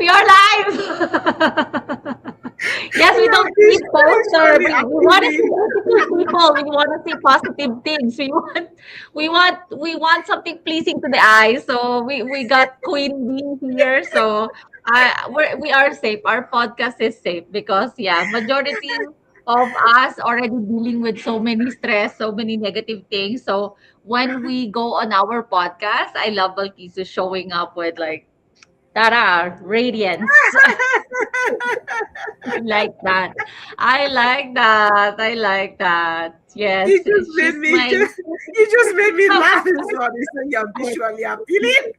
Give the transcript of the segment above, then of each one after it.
We are live. Yes, we We are don't need poster. visually We want to see appealing. beautiful people. We want to see positive things. We want something pleasing to the eye. So we got Queen Bee here. So we are safe. Our podcast is safe because yeah, majority of us already dealing with so many stress, so many negative things. So when we go on our podcast, I love Balkisu showing up with like Tara, radiance. I like that. I like that. I like that. Yes, You just made she's me my. just you just made me laugh as well. You say you're visually appealing.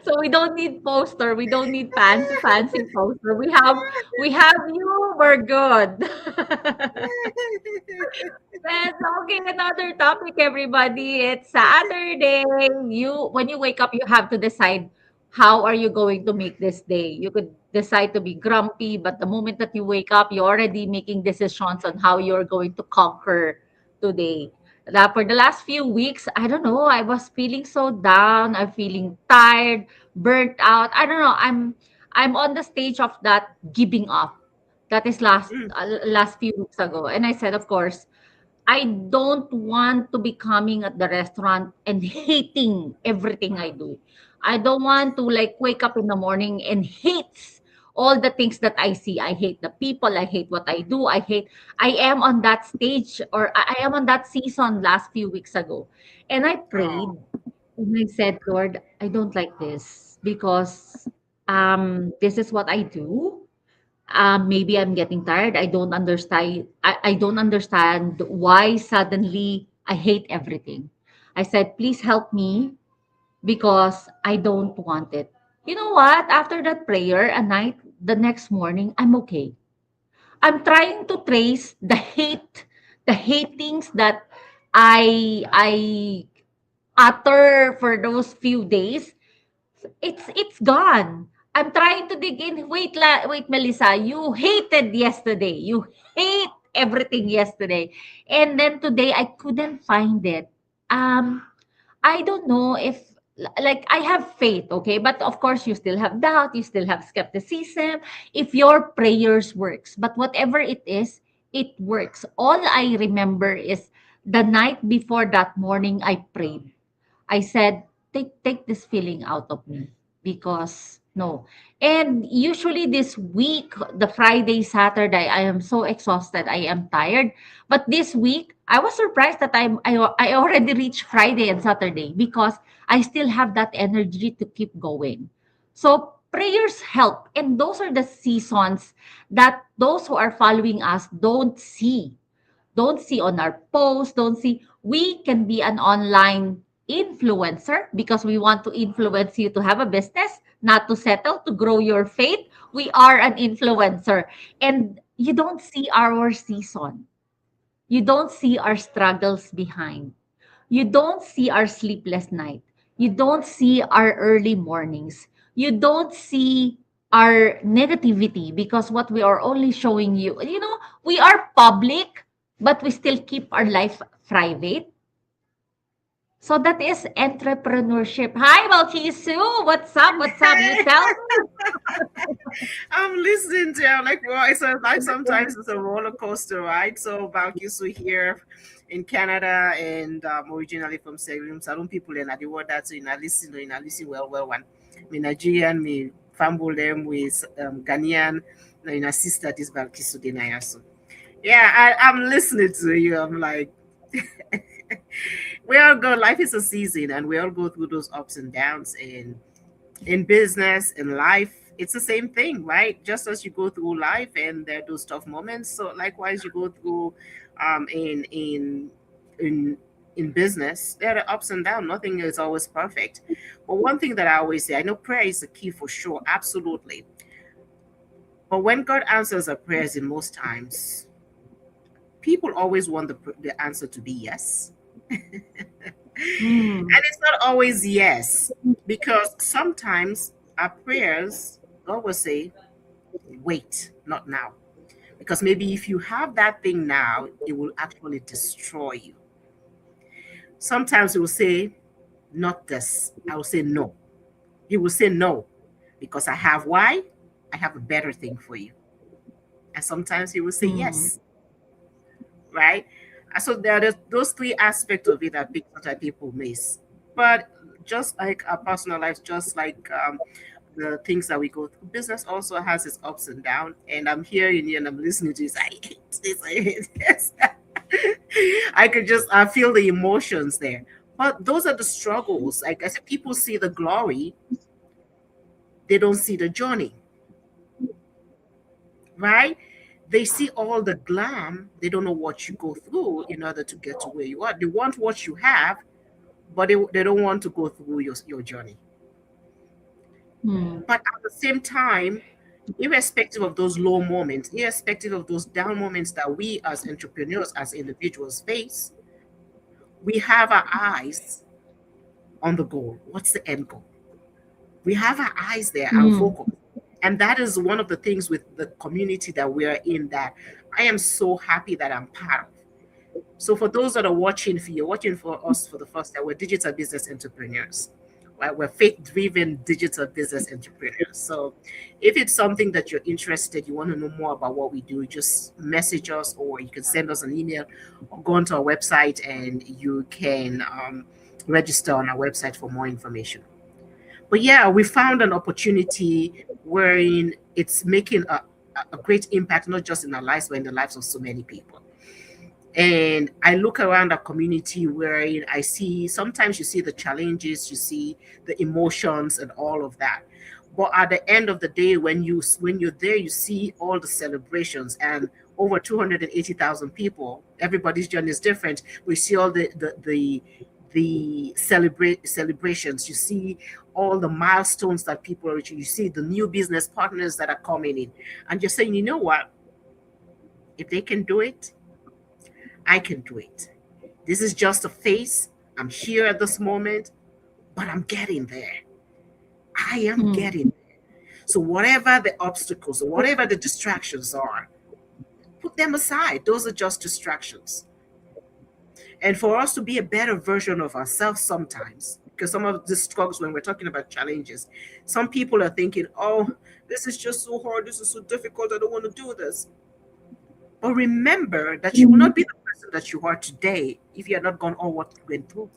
So we don't need poster. We don't need fancy poster. We have you. We're good. Let's okay. Another topic, everybody. It's Saturday. When you wake up, you have to decide how are you going to make this day. You could decide to be grumpy, but the moment that you wake up, you're already making decisions on how you're going to conquer today. That for the last few weeks, I don't know. I was feeling so down. I'm feeling tired, burnt out. I don't know. I'm on the stage of that giving up. That is last few weeks ago, and I said, of course, I don't want to be coming at the restaurant and hating everything I do. I don't want to like wake up in the morning and hate all the things that I see. I hate the people. I hate what I do. I am on that stage or I am on that season last few weeks ago. And I prayed Oh, and I said, Lord, I don't like this because this is what I do. Maybe I'm getting tired. I don't understand why suddenly I hate everything. I said, please help me because I don't want it. You know what? After that prayer, the next morning, I'm okay. I'm trying to trace the hatings that I utter for those few days. It's gone. I'm trying to dig in. Wait, Melissa. You hated yesterday. You hate everything yesterday. And then today I couldn't find it. Um I don't know if like I have faith, okay? But of course you still have doubt, you still have skepticism if your prayers works. But whatever it is, it works. All I remember is the night before that morning I prayed. I said, take this feeling out of me because no. And usually this week, the Friday, Saturday, I am so exhausted. I am tired. But this week, I was surprised that I already reached Friday and Saturday because I still have that energy to keep going. So prayers help. And those are the seasons that those who are following us don't see on our posts, don't see. We can be an online influencer because we want to influence you to have a business, not to settle, to grow your faith. We are an influencer. And you don't see our season. You don't see our struggles behind. You don't see our sleepless night. You don't see our early mornings. You don't see our negativity because what we are only showing you, we are public, but we still keep our life private. So that is entrepreneurship. Hi, Balchisu. What's up? What's up? You tell I'm listening to. I'm like, well, it's a life. Sometimes it's a roller coaster, right? So Balkisu here in Canada, and originally from Serum Salon people, and I do what that's in. I listen well one. Me Nigerian, me famble them with Ghanaian. In a sister this Balkisu Denayasu. Yeah, I'm listening to you. I'm like, we all go. Life is a season, and we all go through those ups and downs, and in business, in life, it's the same thing, right? Just as you go through life and there are those tough moments, so likewise you go through in in business, there are ups and downs. Nothing is always perfect. But one thing that I always say, I know prayer is the key for sure, absolutely. But when God answers our prayers, in most times, people always want the answer to be yes. me. And it's not always yes, because sometimes our prayers, God will say, wait, not now. Because maybe if you have that thing now, it will actually destroy you. Sometimes it will say, not this. I will say no. He will say no because I have why? I have a better thing for you. And sometimes he will say Mm. yes, right? So there are those three aspects of it that sometimes people miss. But just like our personal lives, just like the things that we go through, business also has its ups and downs. And I'm hearing you and I'm listening to this. I hate this. I hate this. I could just I feel the emotions there. But those are the struggles. Like I said, people see the glory, they don't see the journey, right? They see all the glam, they don't know what you go through in order to get to where you are. They want what you have, but they don't want to go through your journey. Mm. But at the same time, irrespective of those low moments, irrespective of those down moments that we as entrepreneurs, as individuals face, we have our eyes on the goal. What's the end goal? We have our eyes there, our Mm. focus. And that is one of the things with the community that we're in that I am so happy that I'm part of. So for those that are watching, for you're watching for us for the first time, we're digital business entrepreneurs. Right? We're faith-driven digital business entrepreneurs. So if it's something that you're interested, you want to know more about what we do, just message us or you can send us an email or go onto our website and you can register on our website for more information. But yeah, we found an opportunity wherein it's making a great impact, not just in our lives, but in the lives of so many people. And I look around our community wherein I see sometimes you see the challenges, you see the emotions and all of that. But at the end of the day, when you're there, you see all the celebrations and over 280,000 people. Everybody's journey is different. We see all the celebrations. You see all the milestones that people are reaching. You see the new business partners that are coming in, and you're saying, you know what? If they can do it, I can do it. This is just a phase. I'm here at this moment, but I'm getting there. I am Mm. getting there. So whatever the obstacles or whatever the distractions are, put them aside. Those are just distractions. And for us to be a better version of ourselves sometimes, because some of the struggles when we're talking about challenges, some people are thinking, oh, this is just so hard, this is so difficult, I don't want to do this. But remember that you will not be the person that you are today if you had not gone all what you went through.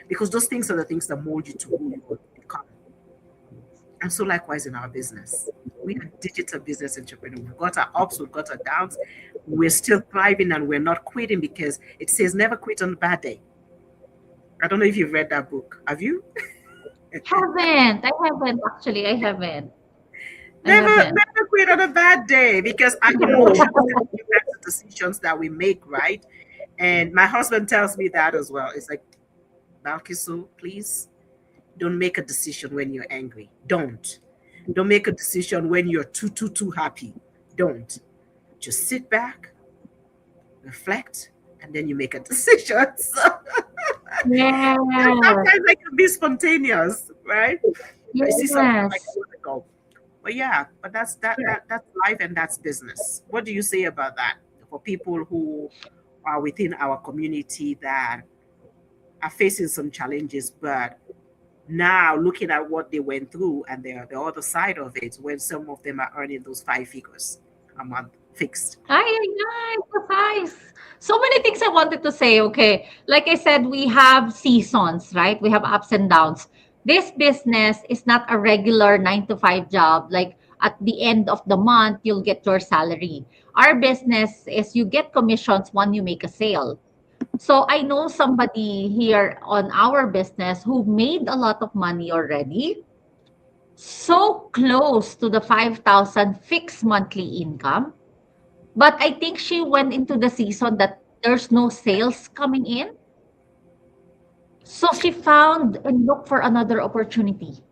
Because those things are the things that mold you to who you will become. And so likewise in our business. We are digital business entrepreneurs. We've got our ups, we've got our downs. We're still thriving and we're not quitting because it says never quit on a bad day. I don't know if you've read that book. Have you? Haven't. I haven't actually. I haven't. I haven't. Never quit on a bad day because our emotions impact the decisions that we make, right? And my husband tells me that as well. It's like, Balkisu, please don't make a decision when you're angry. Don't. Don't make a decision when you're too happy. Don't. Just sit back, reflect, and then you make a decision. So Yes. sometimes I can be spontaneous, right? I see something like I Yes. want to go. But yeah, but that's life and that's business. What do you say about that for people who are within our community that are facing some challenges, but now looking at what they went through and the other side of it, when some of them are earning those 5 figures a month fixed. Ay, ay, ay, guys. So many things I wanted to say. Okay. Like I said, we have seasons, right? We have ups and downs. This business is not a regular 9 to 5 job. Like at the end of the month, you'll get your salary. Our business is you get commissions when you make a sale. So I know somebody here on our business who made a lot of money already, so close to the 5,000 fixed monthly income. But I think she went into the season that there's no sales coming in. So she found and looked for another opportunity.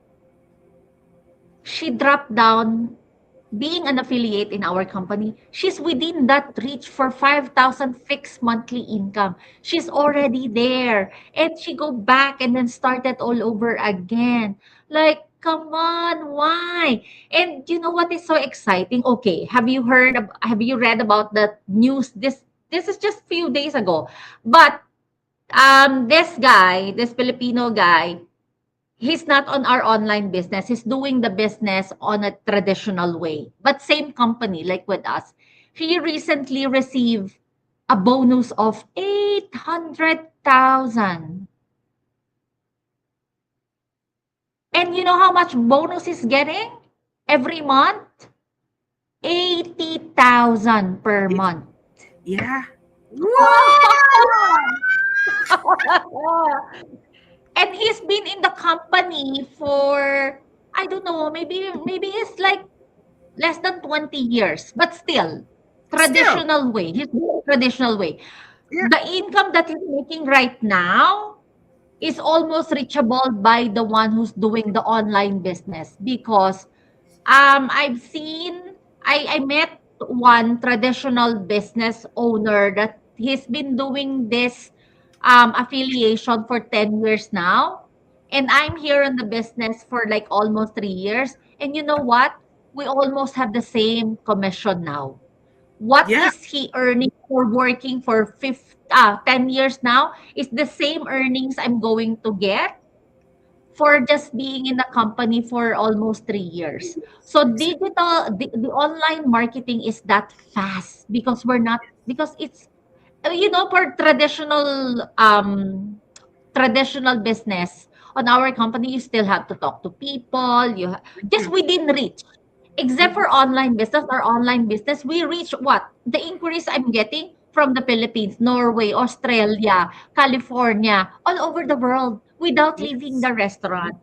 She dropped down being an affiliate in our company. She's within that reach for 5,000 fixed monthly income. She's already there. And she go back and then started all over again. Like, come on, why? And you know what is so exciting? Okay, have you read about the news this is just few days ago. But this guy, this Filipino guy, He's not on our online business. He's doing the business on a traditional way, but same company like with us. He recently received a bonus of 800,000. And you know how much bonus he's getting every month? 80,000 per It, month. yeah. Wow! And he's been in the company for, I don't know, maybe it's like less than 20 years, but still Still, traditional way. He's doing traditional way. yeah. The income that he's making right now is almost reachable by the one who's doing the online business, because I've seen, I met one traditional business owner that he's been doing this affiliation for 10 years now. And I'm here in the business for like almost 3 years. And you know what? We almost have the same commission now. What Yeah. is he earning for working for 10 years now is the same earnings I'm going to get for just being in the company for almost 3 years. So the online marketing is that fast because we're not, because it's, for traditional business on our company, you still have to talk to people. Just Mhm, within reach. Except mhm. for online business or online business, we reach what? The inquiries I'm getting from the Philippines, Norway, Australia, California, all over the world without leaving Yes. the restaurant.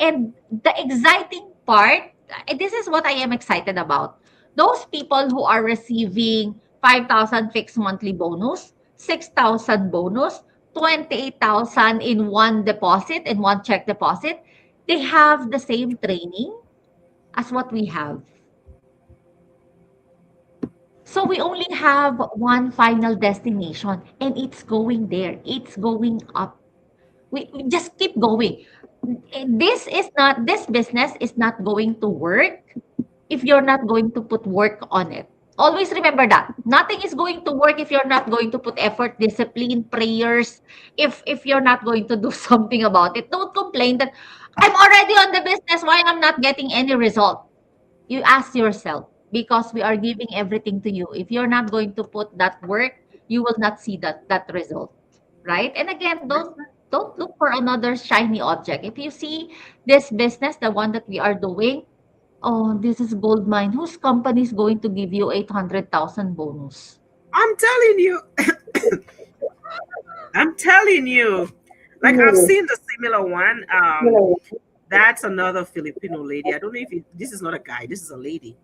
And the exciting part, this is what I am excited about. Those people who are receiving 5,000 fixed monthly bonus, 6,000 bonus, 28,000 in one deposit, in one check deposit, they have the same training as what we have. So we only have one final destination and it's going there. It's going up. We just keep going. This business is not going to work if you're not going to put work on it. Always remember that. Nothing is going to work if you're not going to put effort, discipline, prayers, if you're not going to do something about it. Don't complain that I'm already on the business, why I'm not getting any result. You ask yourself, because we are giving everything to you. If you're not going to put that work, you will not see that result, right? And again, That's don't look for another shiny object. If you see this business, the one that we are doing, oh, this is gold mine. Whose company is going to give you 800,000 bonus? I'm telling you, I'm telling you. Like I've seen the similar one. That's another Filipino lady. I don't know if this is not a guy. This is a lady.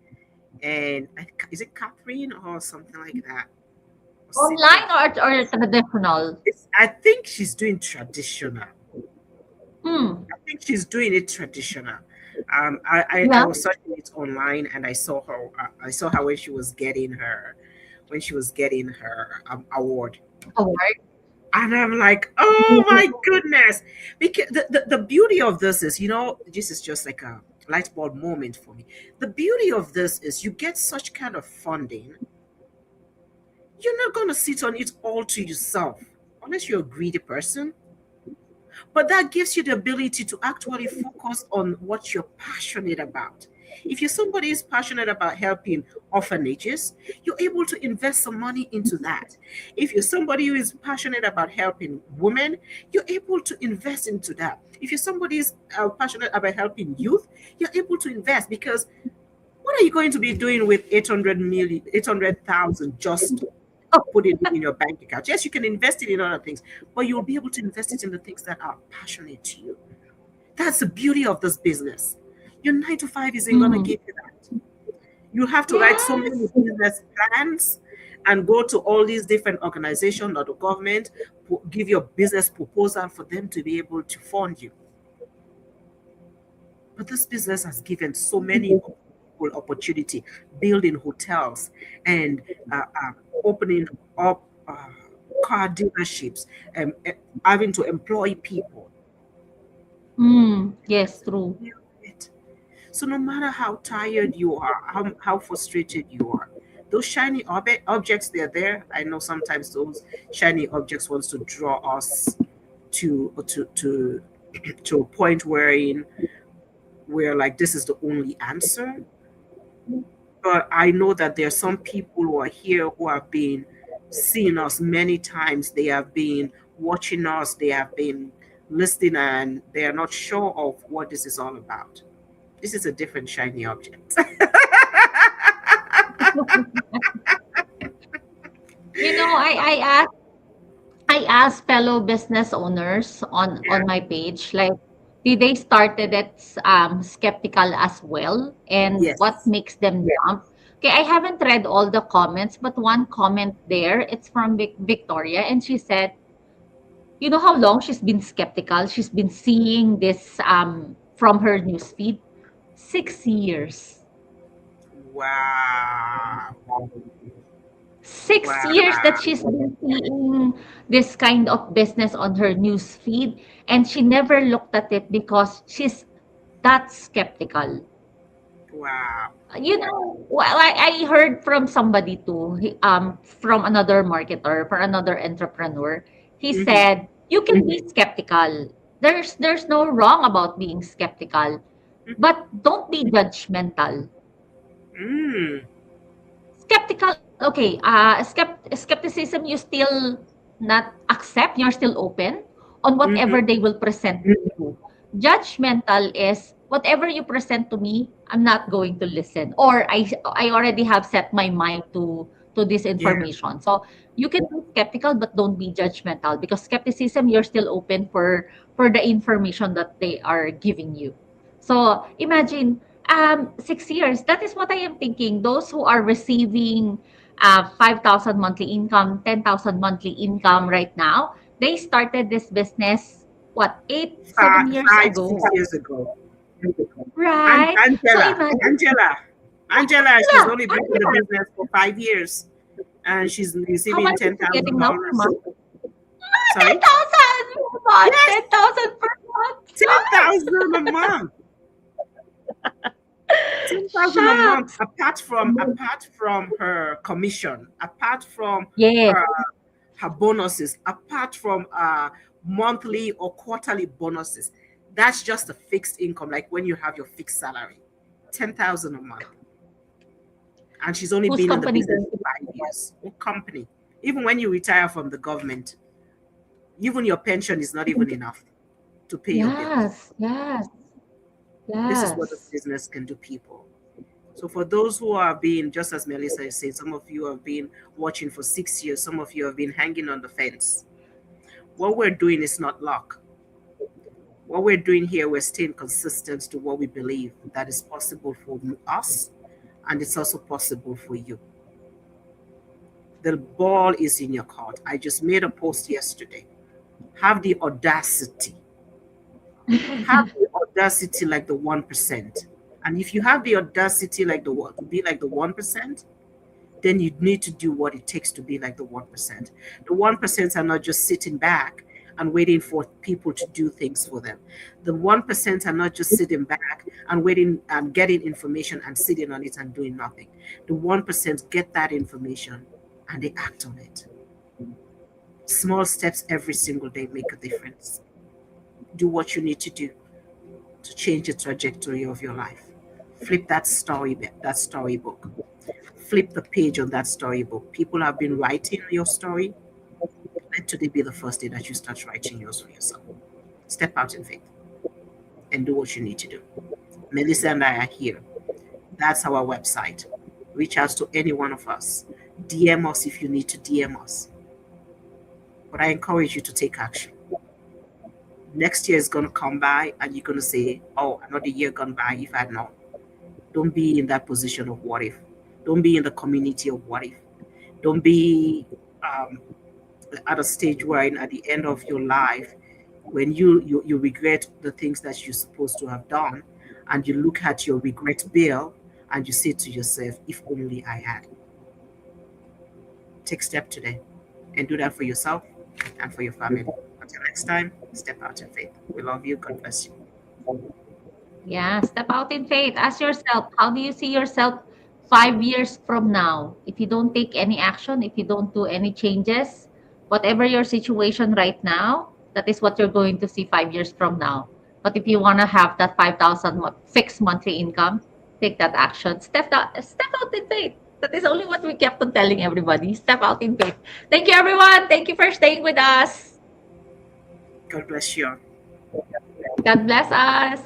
And is it Catherine or something like that? Or Cynthia? Online or traditional? I think she's doing traditional. Hmm. I think she's doing it traditional. I Yeah. was searching it online and I saw her when she was getting her award. Award. And I'm like, oh my goodness. Because the beauty of this is, this is just like a light bulb moment for me. The beauty of this is you get such kind of funding, you're not going to sit on it all to yourself, unless you're a greedy person. But that gives you the ability to actually focus on what you're passionate about. If you're somebody who's passionate about helping orphanages, you're able to invest some money into that. If you're somebody who is passionate about helping women, you're able to invest into that. If you're somebody who's passionate about helping youth, you're able to invest because what are you going to be doing with 800,000 just putting it in your bank account? Yes, you can invest it in other things, but you'll be able to invest it in the things that are passionate to you. That's the beauty of this business. Your 9 to 5 isn't going to Mm. give you that. You have to write so many Yes. business plans and go to all these different organizations or the government, give your business proposal for them to be able to fund you. But this business has given so many people opportunity, building hotels and opening up car dealerships and having to employ people. Mm. Yes, true. It. So no matter how tired you are, how frustrated you are, those shiny objects, they're there. I know sometimes those shiny objects wants to draw us to to a point wherein we're like, this is the only answer. But I know that there are some people who are here who have been seeing us many times. They have been watching us, they have been listening, and they are not sure of what this is all about. This is a different shiny object. You know, I asked fellow business owners Yeah. on my page, like, did they started it skeptical as well, and what Yes. makes them jump? Okay, I haven't read all the comments, but one comment there, it's from Victoria, and she said, you know how long she's been skeptical? She's been seeing this from her newsfeed. 6 years. Wow. 6 years that Wow. she's been seeing this kind of business on her news feed, and she never looked at it because she's that skeptical. Wow. You know, well, I heard from somebody too, from another marketer, for another entrepreneur. He Mm-hmm. said, you can be skeptical. There's no wrong about being skeptical, Mm-hmm. but don't be judgmental. Mm. Skeptical, okay, skepticism, you still not accept, you're still open on Mm-hmm. whatever they will present to you. Judgmental is whatever you present to me, I'm not going to listen, or I already have set my mind to this Yeah. information. So you can be skeptical but don't be judgmental, because skepticism, you're still open for the information that they are giving you. So imagine 6 years. That is what I am thinking. Those who are receiving 5,000 monthly income, 10,000 monthly income right now, they started this business, what, 7 years Five, ago, 6 years ago. And right? So Angela, imagine, Angela, she's Angela, only been in the Angela, business for 5 years, and she's how receiving much is ten she getting thousand now per dollars. month? Sorry, 10,000 per month, yes, 10,000 per month. 10,000 a month. 10,000 a month. Shucks. Apart from her commission, apart from Yes, her her bonuses, apart from monthly or quarterly bonuses. That's just a fixed income, like when you have your fixed salary, 10,000 a month. And she's only whose been in the company business going for to be? 5 years. What company? Even when you retire from the government, even your pension is not even enough to pay your bills. Yes, yes, This is what the yes. business can do, people. So for those who are being, just as Melissa is saying, some of you have been watching for 6 years, some of you have been hanging on the fence. What we're doing is not luck. What we're doing here, we're staying consistent to what we believe that is possible for us, and it's also possible for you. The ball is in your court. I just made a post yesterday. Have the audacity. Have the audacity like the 1%. And if you have the audacity like the what to be like the 1%, then you need to do what it takes to be like the 1%. The 1% are not just sitting back and waiting for people to do things for them. The 1% are not just sitting back and waiting and getting information and sitting on it and doing nothing. The 1% get that information and they act on it. Small steps every single day make a difference. Do what you need to do to change the trajectory of your life. Flip that storybook. Flip the page on that storybook. People have been writing your story. Let today be the first day that you start writing yours for yourself. Step out in faith and do what you need to do. Melissa and I are here. That's our website. Reach out to any one of us. DM us if you need to DM us. But I encourage you to take action. Next year is going to come by and you're going to say, oh, another year gone by if I had known. Don't be in that position of what if. Don't be in the community of what if. Don't be um, at a stage where at the end of your life, when you regret the things that you're supposed to have done, and you look at your regret bill and you say to yourself, if only I had. Take step today and do that for yourself and for your family. Until next time, step out in faith. We love you. God bless you. Yeah, step out in faith. Ask yourself, how do you see yourself 5 years from now? If you don't take any action, if you don't do any changes, whatever your situation right now, That is what you're going to see 5 years from now. But if you want to have that 5,000 fixed monthly income, take that action. Step out in faith. That is only what we kept on telling everybody. Step out in faith. Thank you, everyone. Thank you for staying with us. God bless you. God bless us.